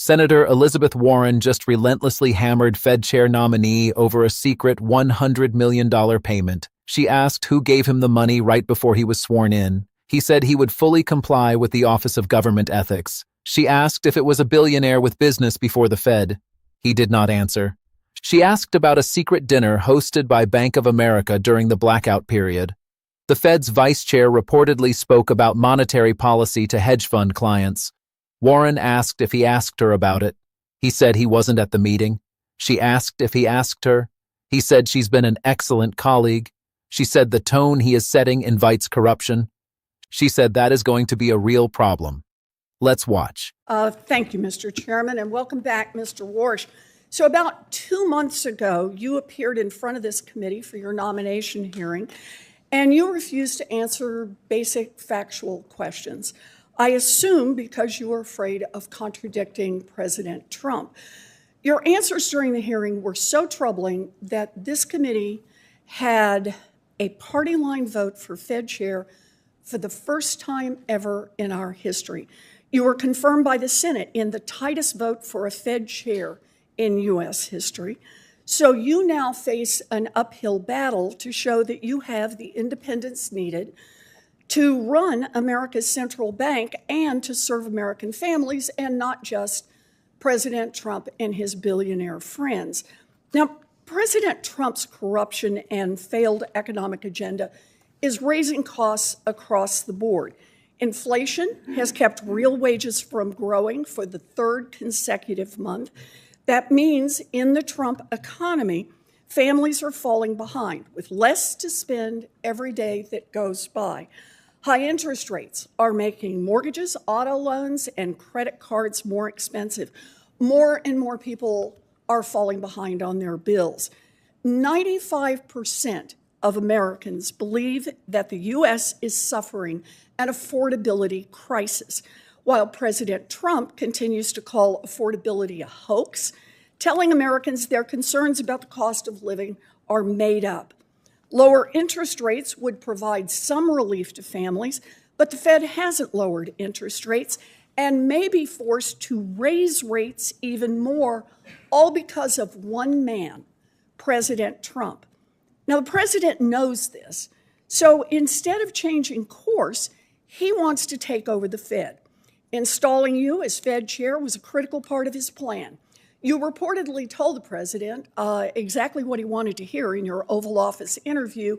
Senator Elizabeth Warren just relentlessly hammered Fed chair nominee over a secret $100 million payment. She asked who gave him the money right before he was sworn in. He said he would fully comply with the Office of Government Ethics. She asked if it was a billionaire with business before the Fed. He did not answer. She asked about a secret dinner hosted by Bank of America during the blackout period. The Fed's vice chair reportedly spoke about monetary policy to hedge fund clients. Warren asked if he asked her about it. He said he wasn't at the meeting. She asked if he asked her. He said she's been an excellent colleague. She said the tone he is setting invites corruption. She said that is going to be a real problem. Let's watch. Thank you, Mr. Chairman, and welcome back, Mr. Warsh. So about 2 months ago, you appeared in front of this committee for your nomination hearing, and you refused to answer basic factual questions. I assume because you were afraid of contradicting President Trump. Your answers during the hearing were so troubling that this committee had a party line vote for Fed chair for the first time ever in our history. You were confirmed by the Senate in the tightest vote for a Fed chair in U.S. history. So you now face an uphill battle to show that you have the independence needed to run America's central bank and to serve American families and not just President Trump and his billionaire friends. Now, President Trump's corruption and failed economic agenda is raising costs across the board. Inflation has kept real wages from growing for the third consecutive month. That means in the Trump economy, families are falling behind with less to spend every day that goes by. High interest rates are making mortgages, auto loans, and credit cards more expensive. More and more people are falling behind on their bills. 95% of Americans believe that the U.S. is suffering an affordability crisis, while President Trump continues to call affordability a hoax, telling Americans their concerns about the cost of living are made up. Lower interest rates would provide some relief to families, but the Fed hasn't lowered interest rates and may be forced to raise rates even more, all because of one man, President Trump. Now, the president knows this, so instead of changing course, he wants to take over the Fed. Installing you as Fed chair was a critical part of his plan. You reportedly told the president exactly what he wanted to hear in your Oval Office interview,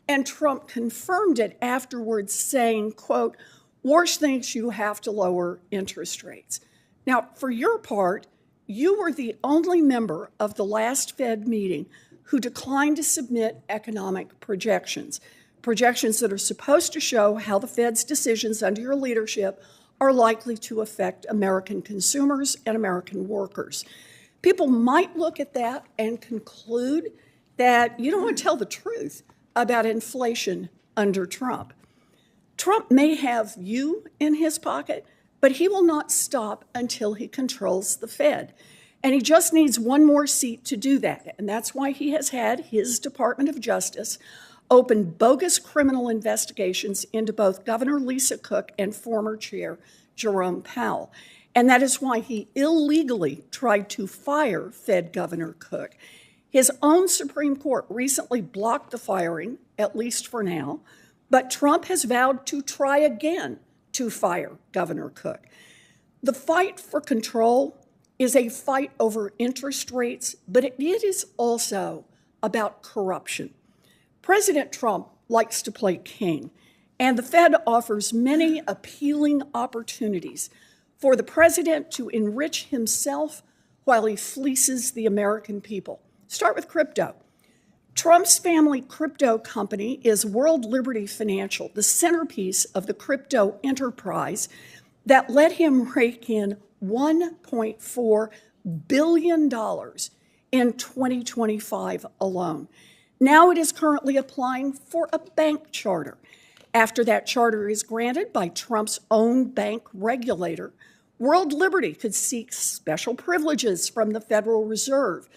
and Trump confirmed it afterwards, saying, quote, "Warsh thinks you have to lower interest rates." Now, for your part, you were the only member of the last Fed meeting who declined to submit economic projections that are supposed to show how the Fed's decisions under your leadership are likely to affect American consumers and American workers. People might look at that and conclude that you don't want to tell the truth about inflation under Trump. Trump may have you in his pocket, but he will not stop until he controls the Fed. And he just needs one more seat to do that. And that's why he has had his Department of Justice open bogus criminal investigations into both Governor Lisa Cook and former Chair Jerome Powell. And that is why he illegally tried to fire Fed Governor Cook. His own Supreme Court recently blocked the firing, at least for now, but Trump has vowed to try again to fire Governor Cook. The fight for control is a fight over interest rates, but it is also about corruption. President Trump likes to play king, and the Fed offers many appealing opportunities for the president to enrich himself while he fleeces the American people. Start with crypto. Trump's family crypto company is World Liberty Financial, the centerpiece of the crypto enterprise that let him rake in $1.4 billion in 2025 alone. Now it is currently applying for a bank charter. After that charter is granted by Trump's own bank regulator, World Liberty could seek special privileges from the Federal Reserve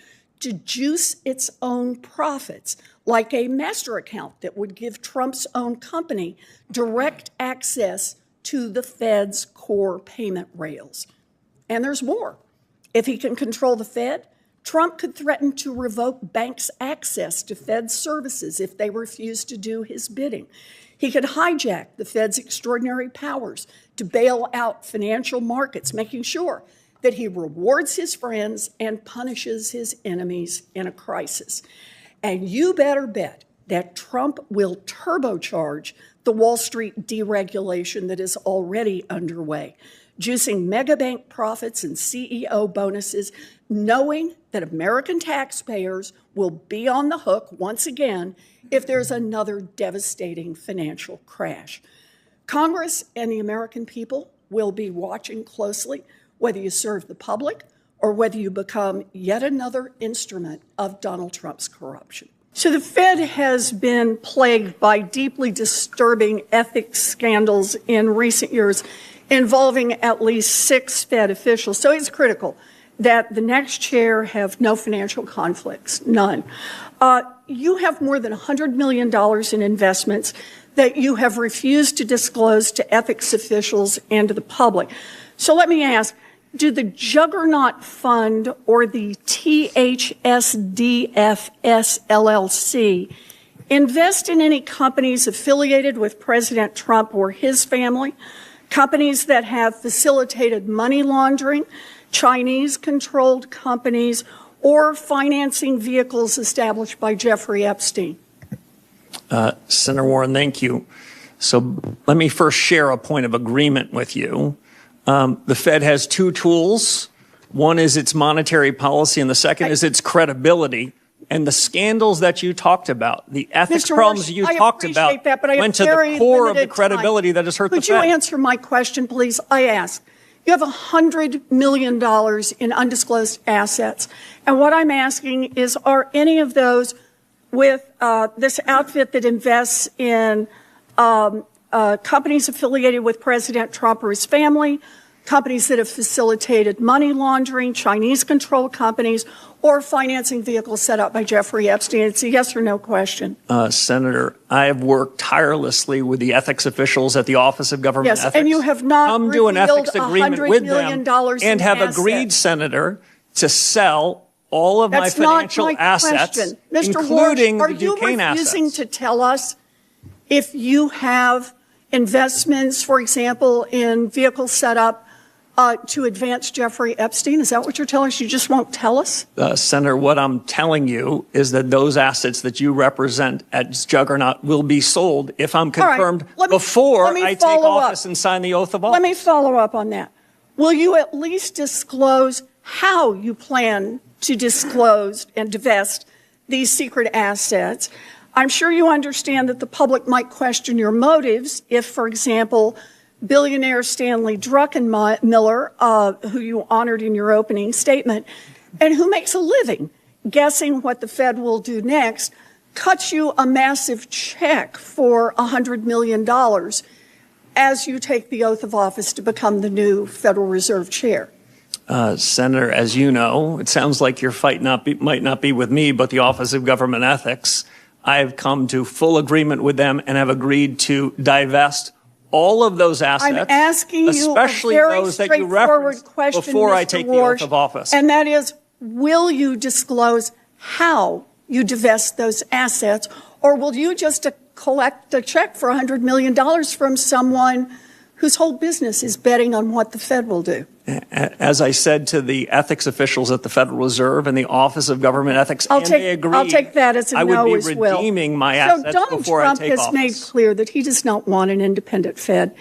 to juice its own profits, like a master account that would give Trump's own company direct access to the Fed's core payment rails. And there's more. If he can control the Fed, Trump could threaten to revoke banks' access to Fed services if they refuse to do his bidding. He could hijack the Fed's extraordinary powers to bail out financial markets, making sure that he rewards his friends and punishes his enemies in a crisis. And you better bet that Trump will turbocharge the Wall Street deregulation that is already underway, juicing megabank profits and CEO bonuses, knowing that American taxpayers will be on the hook once again if there's another devastating financial crash. Congress and the American people will be watching closely whether you serve the public or whether you become yet another instrument of Donald Trump's corruption. So the Fed has been plagued by deeply disturbing ethics scandals in recent years involving at least 6 Fed officials. So it's critical that the next chair have no financial conflicts, none. You have more than $100 million in investments that you have refused to disclose to ethics officials and to the public. So let me ask, do the Juggernaut Fund or the THSDFS LLC invest in any companies affiliated with President Trump or his family, companies that have facilitated money laundering, Chinese-controlled companies, or financing vehicles established by Jeffrey Epstein? Senator Warren, thank you. So let me first share a point of agreement with you. The Fed has 2 tools. One is its monetary policy, and the second is its credibility. And the scandals that you talked about, the ethics problems you talked about, went to the core of the credibility that has hurt the Fed. Could you answer my question, please? I ask. You have $100 million in undisclosed assets. And what I'm asking is, are any of those with this outfit that invests in companies affiliated with President Trump or his family, companies that have facilitated money laundering, Chinese-controlled companies, or financing vehicles set up by Jeffrey Epstein? It's a yes or no question. Senator, I have worked tirelessly with the ethics officials at the Office of Government Ethics. And you have not come to an ethics agreement with them and have assets. agreed, Senator, to sell all of my financial assets, including the Duquesne assets. Are you refusing to tell us if you have investments, for example, in vehicles set up to advance Jeffrey Epstein? Is that what you're telling us? You just won't tell us? Senator, what I'm telling you is that those assets that you represent at Juggernaut will be sold if I'm confirmed before I take office and sign the oath of office. Let me follow up on that. Will you at least disclose how you plan to disclose and divest these secret assets? I'm sure you understand that the public might question your motives if, for example, billionaire Stanley Druckenmiller, who you honored in your opening statement, and who makes a living guessing what the Fed will do next, cuts you a massive check for $100 million as you take the oath of office to become the new Federal Reserve Chair. Senator, as you know, it sounds like your fight might not be with me, but the Office of Government Ethics. I have come to full agreement with them and have agreed to divest all of those assets, I'm asking you especially a very those that you referenced question, before Mr. I take Warsh, the oath of office. And that is, will you disclose how you divest those assets, or will you just collect a check for $100 million from someone whose whole business is betting on what the Fed will do? As I said to the ethics officials at the Federal Reserve and the Office of Government Ethics, they agreed, I'll take that as a no as well. I would be redeeming my assets before I take office. So Donald Trump has made clear that he does not want an independent Fed.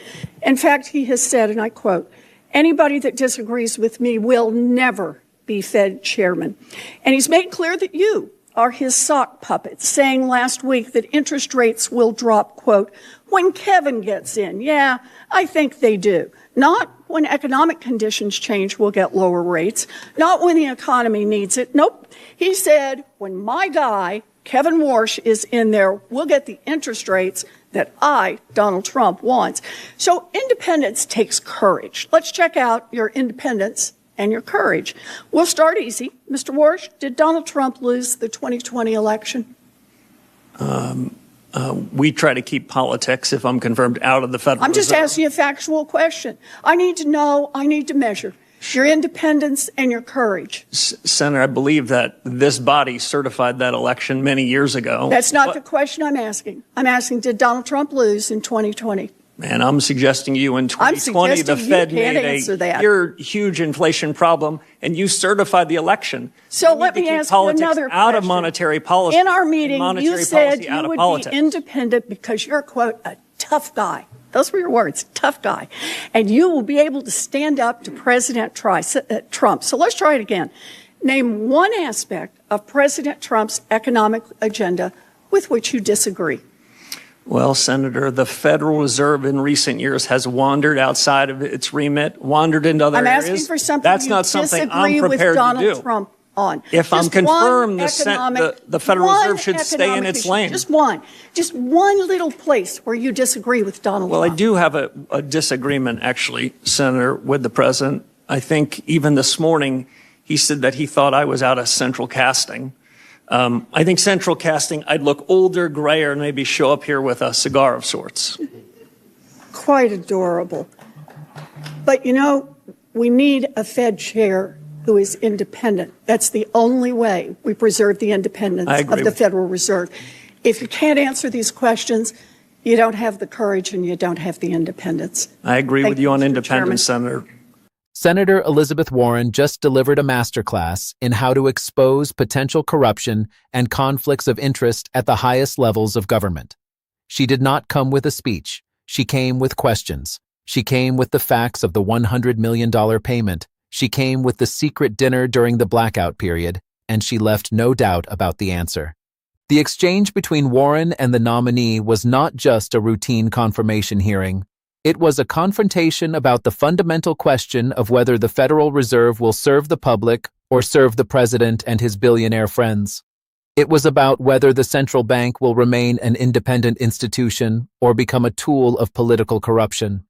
In fact, he has said, and I quote, "Anybody that disagrees with me will never be Fed chairman." And he's made clear that you are his sock puppet, saying last week that interest rates will drop, quote, "when Kevin gets in." Yeah, I think they do. Not when economic conditions change, we'll get lower rates. Not when the economy needs it. Nope. He said, when my guy, Kevin Warsh, is in there, we'll get the interest rates that I, Donald Trump, wants. So independence takes courage. Let's check out your independence and your courage. We'll start easy. Mr. Warsh, did Donald Trump lose the 2020 election? We try to keep politics, if I'm confirmed, out of the Federal Reserve. I'm just asking you a factual question. I need to know, I need to measure. your independence and your courage. Senator, I believe that this body certified that election many years ago. That's not the question I'm asking. I'm asking, did Donald Trump lose in 2020? And I'm suggesting you in 2020, the Fed made a huge inflation problem, and you certified the election. So let me ask you another question. Out of monetary policy. In our meeting, you said you would be independent because you're, quote, a tough guy. Those were your words, tough guy. And you will be able to stand up to President Trump. So let's try it again. Name one aspect of President Trump's economic agenda with which you disagree. Well, Senator, the Federal Reserve in recent years has wandered outside of its remit, wandered into other areas. I'm asking for something That's not something I'm prepared with to Donald do. Trump on. If I'm confirmed, the Federal Reserve should stay in its lane. Just one little place where you disagree with Donald Trump. Well, I do have a disagreement, actually, Senator, with the president. I think even this morning, he said that he thought I was out of central casting. I think central casting, I'd look older, grayer, and maybe show up here with a cigar of sorts. Quite adorable. But, you know, we need a Fed chair who is independent. That's the only way we preserve the independence of the Federal Reserve. If you can't answer these questions, you don't have the courage and you don't have the independence. I agree with you on independence, Senator. Senator Elizabeth Warren just delivered a masterclass in how to expose potential corruption and conflicts of interest at the highest levels of government. She did not come with a speech. She came with questions. She came with the facts of the $100 million payment. She came with the secret dinner during the blackout period, and she left no doubt about the answer. The exchange between Warren and the nominee was not just a routine confirmation hearing. It was a confrontation about the fundamental question of whether the Federal Reserve will serve the public or serve the president and his billionaire friends. It was about whether the central bank will remain an independent institution or become a tool of political corruption.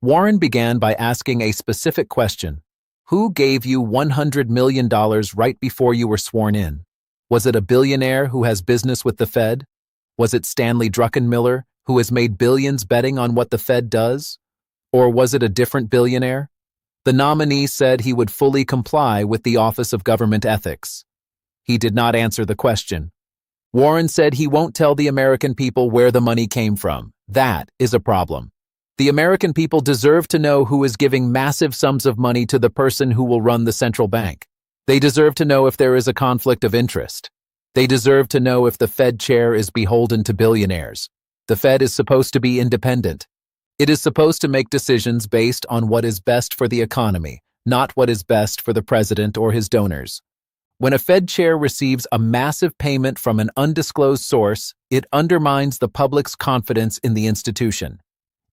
Warren began by asking a specific question. Who gave you $100 million right before you were sworn in? Was it a billionaire who has business with the Fed? Was it Stanley Druckenmiller, who has made billions betting on what the Fed does? Or was it a different billionaire? The nominee said he would fully comply with the Office of Government Ethics. He did not answer the question. Warren said he won't tell the American people where the money came from. That is a problem. The American people deserve to know who is giving massive sums of money to the person who will run the central bank. They deserve to know if there is a conflict of interest. They deserve to know if the Fed chair is beholden to billionaires. The Fed is supposed to be independent. It is supposed to make decisions based on what is best for the economy, not what is best for the president or his donors. When a Fed chair receives a massive payment from an undisclosed source, it undermines the public's confidence in the institution.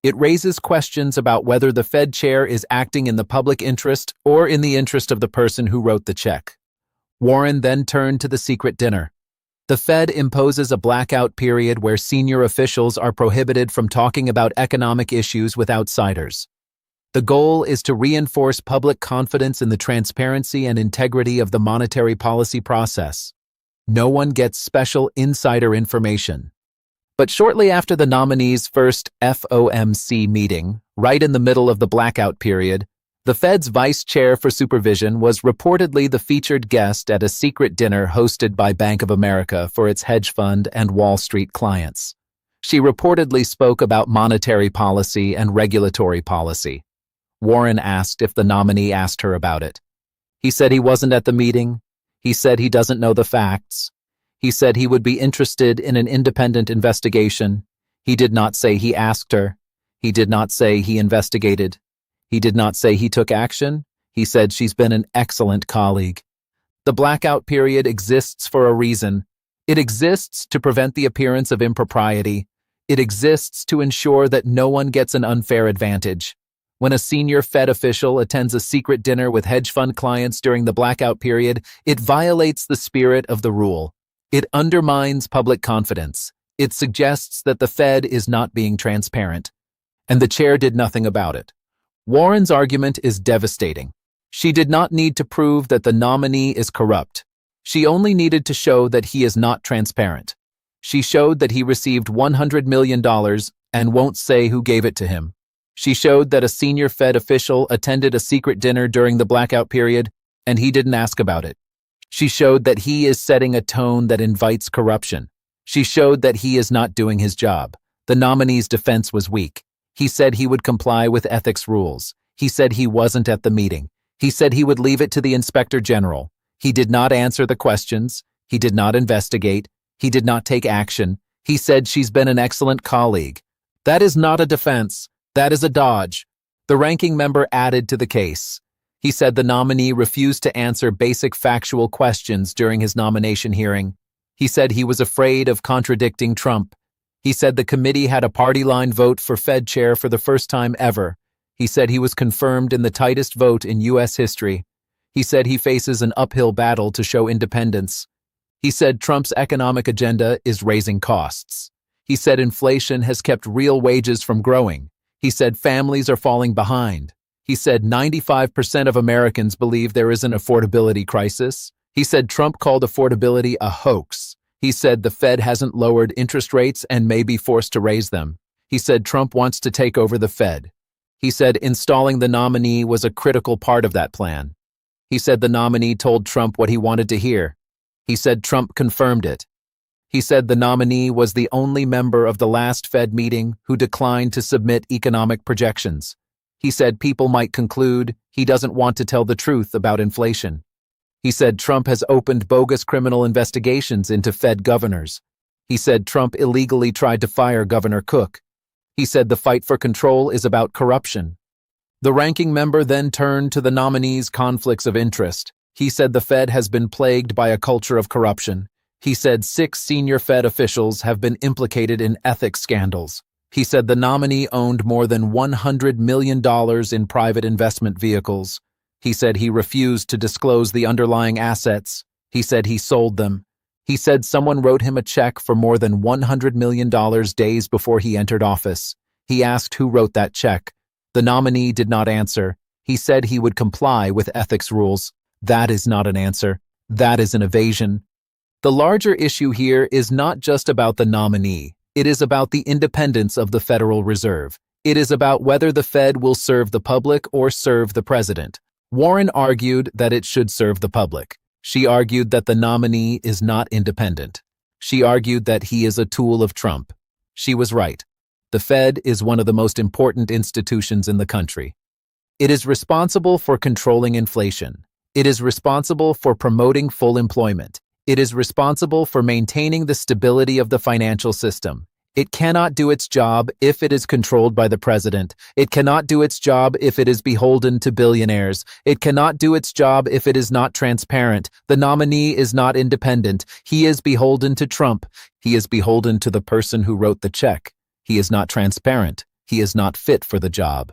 It raises questions about whether the Fed chair is acting in the public interest or in the interest of the person who wrote the check. Warren then turned to the secret dinner. The Fed imposes a blackout period where senior officials are prohibited from talking about economic issues with outsiders. The goal is to reinforce public confidence in the transparency and integrity of the monetary policy process. No one gets special insider information. But shortly after the nominee's first FOMC meeting, right in the middle of the blackout period, the Fed's vice chair for supervision was reportedly the featured guest at a secret dinner hosted by Bank of America for its hedge fund and Wall Street clients. She reportedly spoke about monetary policy and regulatory policy. Warren asked if the nominee asked her about it. He said he wasn't at the meeting. He said he doesn't know the facts. He said he would be interested in an independent investigation. He did not say he asked her. He did not say he investigated. He did not say he took action. He said she's been an excellent colleague. The blackout period exists for a reason. It exists to prevent the appearance of impropriety. It exists to ensure that no one gets an unfair advantage. When a senior Fed official attends a secret dinner with hedge fund clients during the blackout period, it violates the spirit of the rule. It undermines public confidence. It suggests that the Fed is not being transparent. And the chair did nothing about it. Warren's argument is devastating. She did not need to prove that the nominee is corrupt. She only needed to show that he is not transparent. She showed that he received $100 million and won't say who gave it to him. She showed that a senior Fed official attended a secret dinner during the blackout period, and he didn't ask about it. She showed that he is setting a tone that invites corruption. She showed that he is not doing his job. The nominee's defense was weak. He said he would comply with ethics rules. He said he wasn't at the meeting. He said he would leave it to the Inspector General. He did not answer the questions. He did not investigate. He did not take action. He said she's been an excellent colleague. That is not a defense. That is a dodge. The ranking member added to the case. He said the nominee refused to answer basic factual questions during his nomination hearing. He said he was afraid of contradicting Trump. He said the committee had a party-line vote for Fed chair for the first time ever. He said he was confirmed in the tightest vote in U.S. history. He said he faces an uphill battle to show independence. He said Trump's economic agenda is raising costs. He said inflation has kept real wages from growing. He said families are falling behind. He said 95% of Americans believe there is an affordability crisis. He said Trump called affordability a hoax. He said the Fed hasn't lowered interest rates and may be forced to raise them. He said Trump wants to take over the Fed. He said installing the nominee was a critical part of that plan. He said the nominee told Trump what he wanted to hear. He said Trump confirmed it. He said the nominee was the only member of the last Fed meeting who declined to submit economic projections. He said people might conclude he doesn't want to tell the truth about inflation. He said Trump has opened bogus criminal investigations into Fed governors. He said Trump illegally tried to fire Governor Cook. He said the fight for control is about corruption. The ranking member then turned to the nominee's conflicts of interest. He said the Fed has been plagued by a culture of corruption. He said 6 senior Fed officials have been implicated in ethics scandals. He said the nominee owned more than $100 million in private investment vehicles. He said he refused to disclose the underlying assets. He said he sold them. He said someone wrote him a check for more than $100 million days before he entered office. He asked who wrote that check. The nominee did not answer. He said he would comply with ethics rules. That is not an answer. That is an evasion. The larger issue here is not just about the nominee. It is about the independence of the Federal Reserve. It is about whether the Fed will serve the public or serve the president. Warren argued that it should serve the public. She argued that the nominee is not independent. She argued that he is a tool of Trump. She was right. The Fed is one of the most important institutions in the country. It is responsible for controlling inflation. It is responsible for promoting full employment. It is responsible for maintaining the stability of the financial system. It cannot do its job if it is controlled by the president. It cannot do its job if it is beholden to billionaires. It cannot do its job if it is not transparent. The nominee is not independent. He is beholden to Trump. He is beholden to the person who wrote the check. He is not transparent. He is not fit for the job.